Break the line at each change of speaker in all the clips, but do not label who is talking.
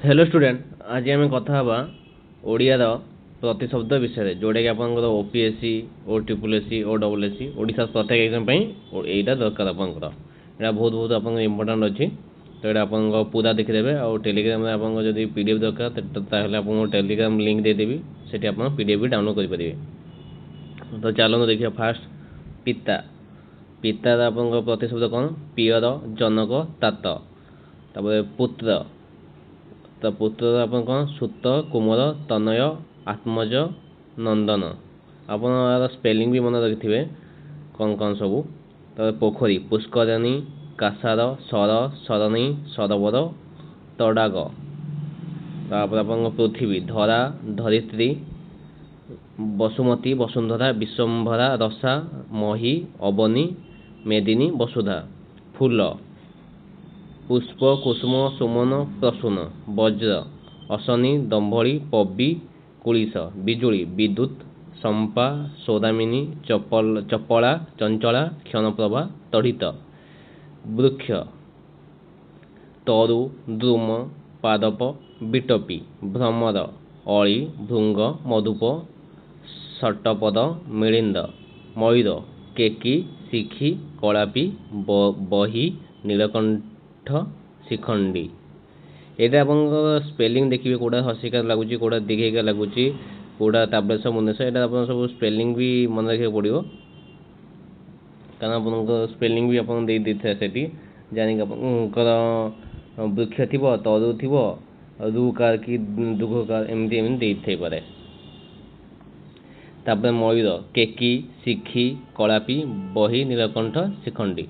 Hello student आज आम कथा ओडियार प्रतिशब्द विषय जोटा कि आप ओपीएससी ओ ट्रिपल एससी ओ डबल एससी ओडिशा प्रत्येक एग्जाम यहाँ दरकार आपंकर यहाँ बहुत बहुत आप इम्पोर्टाट अच्छी तो ये आप पूरा देखीदे और टेलीग्राम में आप पीडीएफ दरकार तो टेलीग्राम लिंक देदेवी से पीडीएफ भी डाउनलोड करेंगे। तो चलो देखिए फास्ट पिता पितार आप प्रतिशब्द कौन पियर जनक तात पुत्र तो पुत्र आप कौन सुत कुमर तनय आत्मज नंदन आप स्पेलिंग भी मन रखिथे कौन कौन सब तो पोखरी पुष्करणी कासार सर सरणी सरोवर तड़ाग तापर आप पृथ्वी धरा धरित्री बसुमती वसुंधरा विश्वम्भरा रसा मही अवनी मेदिनी वसुधा फूल पुष्प कुसुम सुमन प्रसून वज्र अशनी दंभली पबी कुलिश बिजुली विद्युत संपा सौदामिनी चपला चंचला क्षणप्रभा तड़ित वृक्ष तरु द्रुम पादप बिटपी भ्रमर अली भृंग मधुप सट्टपद मिलिंद मयूर केकी शिखी कलापी बही नीलकंठ शिखंडी ये आप स्पेलिंग देखिए कौटा हसिकार लगुच कौटा दिखेगा लगुच कौटा ताबलेश मुनेश यहाँ आप सब स्पेलिंग भी मन रखा पड़ो कारण आप स्पेलिंग भी आपठी जानिक वृक्ष थी तरु थी रुकार कि दुघकार एमती थे पारे तापर मयूर केकी शिखी कलापी बही नीलकंठ शिखंडी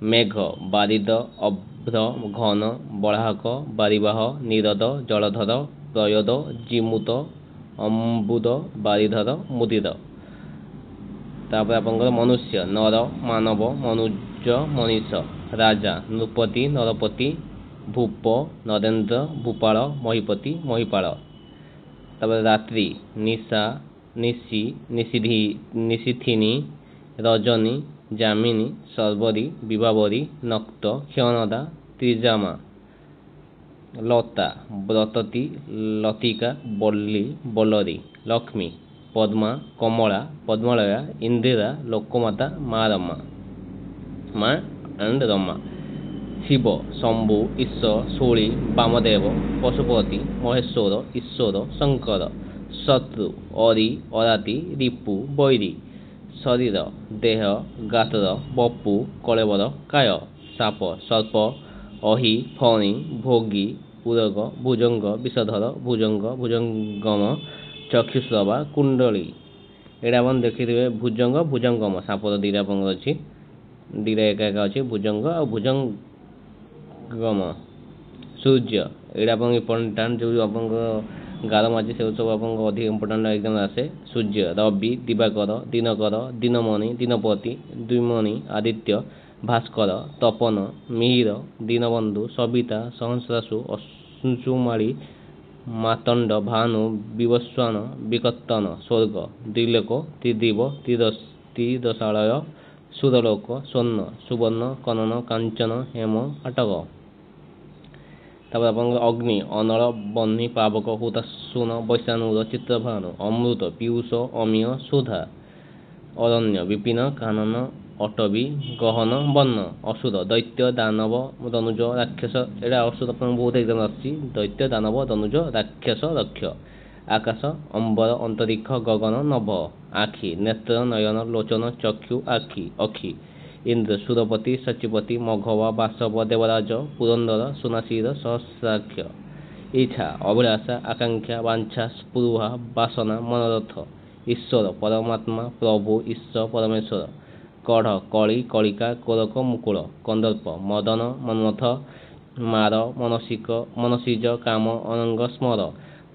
मेघ बारिद अभ्र घन बड़ाहक बारिवाह निरद जलधर प्रयद जिमुत अम्बुद बारिधर मुदिर तापर आप मनुष्य नर मानव मनुज मनीष राजा नृपति नरपति भूप नरेन्द्र भूपाल महीपति महिपाल तापर रात्रि निशा निशी निशिथिनी रजनी जामिनी सर्वरी विभावरी नक्त क्षणदा त्रिजामा लता व्रतती लतिका बल्ली बलरी लक्ष्मी पद्मा कमला पद्मालया इंदिरा लोकमाता माँ रमा माँ एंड रमा शिव शंभु ईश्वर शूली वामदेव पशुपति महेश्वर ईश्वर शंकर शत्रु अरी अराती रिपु बैरी शरीर देह गात्र बपु कलेवर काय साप सर्प अहि फणी भोगी उदक भुजंग विषधर भुजंग भुजंगम चक्षुश्रवा कुंडली ये आप देखिए भुजंग भुजंगम सापर दीटा अच्छी दीटा एक अच्छी भुजंग और भुजंगम सूर्य ये आप इम्पोर्टाट जो आप गारम अच्छे से सब आप अधिक इम्पोर्टाट एग्जाम आसे सूर्य रवि दिवाकर दिनकर दिनमणि दिनपति द्विमणि आदित्य भास्कर तपन मिहिर दीनबंधु सविता सहस्रासु अंशुमाली मातंड भानु विवस्वान विकत्तन स्वर्ग त्रिलोक त्रिदिव त्रिदशालय सुरलोक स्वर्ण सुवर्ण कनन कांचन हेम अटक तब आप अग्नि अनल बन्ही पावक हुताशुन वैशाणुर चित्रभानु अमृत पीयूष अमीय सुधा अरण्य विपिन कानन अटवी गहन वर्ण असुर दैत्य दानव दनुज राक्षस यहाँ असुर बहुत एग्जाम आसी दैत्य दानव दनुज राक्षस रक्ष आकाश अंबर अंतरिक्ष गगन नभ आखि नेत्र नयन लोचन चक्षु आखि अखि इंद्र सुरपति सचिपति मघवा बासव देवराज पुरंदर सुनासीर सहस्राक्ष इच्छा अभिलाषा आकांक्षा वांछा स्पृहा वासना मनोरथ ईश्वर परमात्मा प्रभु ईश्वर परमेश्वर कढ़ कली कलिका कोरक मुकुल कंदर्प मदन मन्मथ मार मनसीज काम अनंग स्मर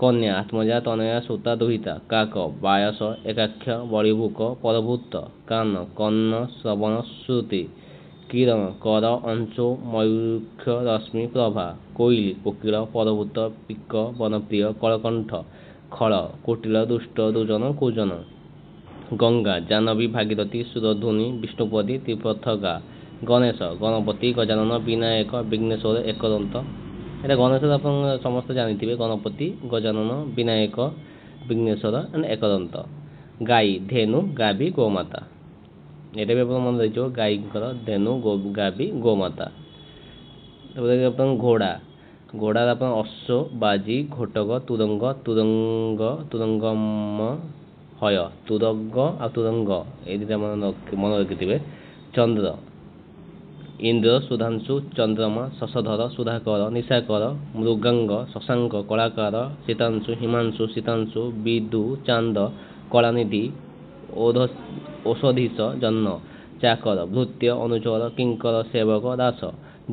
कन्या आत्मजा तनया सुता दुहिता काक बायस एकाक्ष बलिभूक परभूत कान कर्ण श्रवण श्रुति किरण कर अंशु मयूक्ष रश्मि प्रभा कोइली कोकिल परभूत पिक वनप्रिय कलकंठ खल कुटिल दुष्ट दुजन कुजन गंगा जानवी भागीरथी सुरधुनी विष्णुपदी त्रिपथगा गणेश गणपति गजानन विनायक विघ्नेश्वर एकदंत এটা ଗଣେଶ ଆପଣ ସମସ୍ତେ ଜାଣିଥିବେ, ଗଣପତି, ଗଜାନନ, ବିନାୟକ, ବିଘ୍ନେଶ୍ୱର ଆଣ୍ଡ ଏକଦନ୍ତ। ଗାଈ, ଧେନୁ, ଗାବି, ଗୋମାତା। ଏଇଟା ବି ଆପଣ ମନେ ରଖିଥିବ, ଗାଈଙ୍କର ଧେନୁ, ଗାବି, ଗୋମାତା। ତାପରେ ଆପଣ ଘୋଡ଼ା, ଘୋଡ଼ାର ଆପଣ ଅଶ୍ୱ, ବାଜି, ଘୋଟକ, ତୁରଙ୍ଗ, ତୁରଙ୍ଗମ, ହୟ, ତୁରଗ ଆଉ ତୁରଙ୍ଗ, ଏଇ ଦୁଇଟା ମନେ ରଖିଥିବେ। ଚନ୍ଦ୍ର, ଇନ୍ଦ୍ର, ସୁଧାଂଶୁ, ଚନ୍ଦ୍ରମା, ଶଶଧର, ସୁଧାକର, ନିଶାକର, ମୃଗାଙ୍ଗ, ଶଶାଙ୍କ, କଳାକାର, ଶୀତାଂଶୁ, ହିମାଂଶୁ, ଶୀତାଂଶୁ, ବିଦୁ, ଚାନ୍ଦ, କଳାନିଧି, ଔଷଧୀଶ, ଜହ୍ନ, ଚାକର, ଭୃତ୍ୟ, ଅନୁଚର, କିଙ୍କର, ସେବକ, ଦାସ।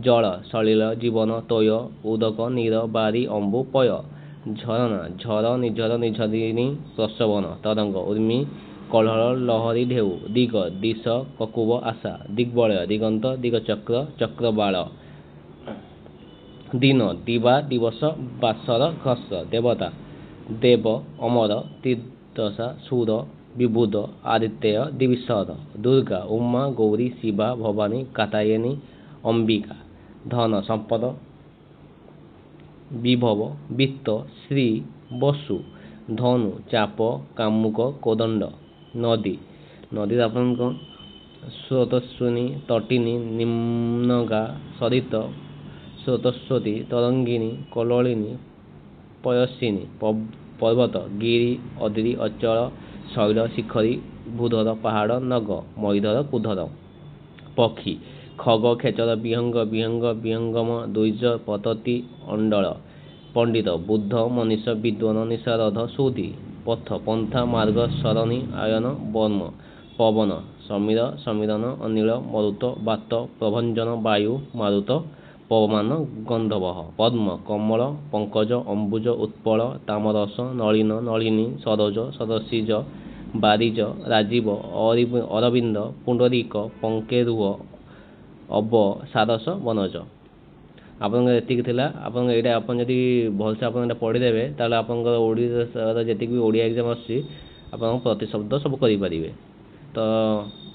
ଜଳ, ସଳିଳ, ଜୀବନ, ତୋୟ, ଉଦକ, ନୀର, ବାରି, ଅମ୍ବୁ, ପୟ। ଝରଣା, ଝର, ନିଝର, ନିଝରିଣୀ, ପ୍ରସବନ, ତରଙ୍ଗ, ଉର୍ମି, କଳ୍ହଳ, ଲହରୀ, ଢେଉ। ଦିଗ, ଦିଶ, କକୁବ, ଆଶା। ଦିଗ୍ବଳୟ, ଦିଗନ୍ତ, ଦିଗଚକ୍ର, ଚକ୍ରବାଳ। ଦିନ, ଦିବା, ଦିବସ, ବାସର, ଘସ। ଦେବତା, ଦେବ, ଅମର, ତ୍ରିଦଶା, ସୁର, ବିବୁଧ, ଆଦିତ୍ୟ, ଦିବିଶର। ଦୁର୍ଗା, ଉମା, ଗୌରୀ, ଶିବା, ଭବାନୀ, କାତ୍ୟାୟନୀ, ଅମ୍ବିକା। ଧନ, ସମ୍ପଦ, ବିଭବ, ବିତ୍ତ, ଶ୍ରୀ, ବସୁ। ଧନୁ, ଚାପ, କାମୁକ, କୋଦଣ୍ଡ। ନଦୀ, ନଦୀରେ ଆପଣଙ୍କ ସ୍ରୋତସ୍ୱିନୀ, ତଟିନୀ, ନିମ୍ନଗା, ସରିତ, ସ୍ରୋତସ୍ୱତୀ, ତରଙ୍ଗିଣୀ, କଲ୍ଲୋଳିନୀ, ପୟସ୍ୱିନୀ। ପର୍ବତ, ଗିରି, ଅଦ୍ରି, ଅଚଳ, ଶୈଳ, ଶିଖରୀ, ଭୂଧର, ପାହାଡ଼, ନଗ, ମୟୀଧର, କୁଧର। ପକ୍ଷୀ, ଖଗ, ଖେଚର, ବିହଙ୍ଗ, ବିହଙ୍ଗମ, ଦ୍ୱିଜ, ପତତି, ଅଣ୍ଡଳ। ପଣ୍ଡିତ, ବୁଦ୍ଧ, ମନୀଷ, ବିଦ୍ୱାନ, ନିଶାରଦ, ସୁଧୀ। ପଥ, ପନ୍ଥା, ମାର୍ଗ, ସରଣୀ, ଆୟନ, ବର୍ମ। ପବନ, ସମୀର, ସମୀରଣ, ଅନିଳ, ମରୁତ, ବାତ, ପ୍ରଭଞ୍ଜନ, ବାୟୁ, ମାରୁତ, ପବମାନ, ଗନ୍ଧର୍ବହ। ପଦ୍ମ, କମଳ, ପଙ୍କଜ, ଅମ୍ବୁଜ, ଉତ୍ପଳ, ତାମରସ, ନଳିନ, ନଳିନୀ, ସରୋଜ, ସଦଶିଜ, ବାରିଜ, ରାଜୀବ, ଅରବିନ୍ଦ, ପୁଣ୍ଡରୀକ, ପଙ୍କେରୁହ, ଅବ, ସାରସ, ବନଜ। ଆପଣଙ୍କର ଏତିକି ଥିଲା। ଆପଣଙ୍କ ଏଇଟା ଆପଣ ଯଦି ଭଲସେ ଆପଣ ଏଇଟା ପଢ଼ିଦେବେ, ତାହେଲେ ଆପଣଙ୍କର ଓଡ଼ିଶାର ଯେତିକି ବି ଓଡ଼ିଆ ଏକ୍ଜାମ୍ ଆସୁଛି, ଆପଣ ପ୍ରତିଶବ୍ଦ ସବୁ କରିପାରିବେ। ତ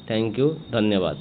ଥ୍ୟାଙ୍କ ୟୁ, ଧନ୍ୟବାଦ।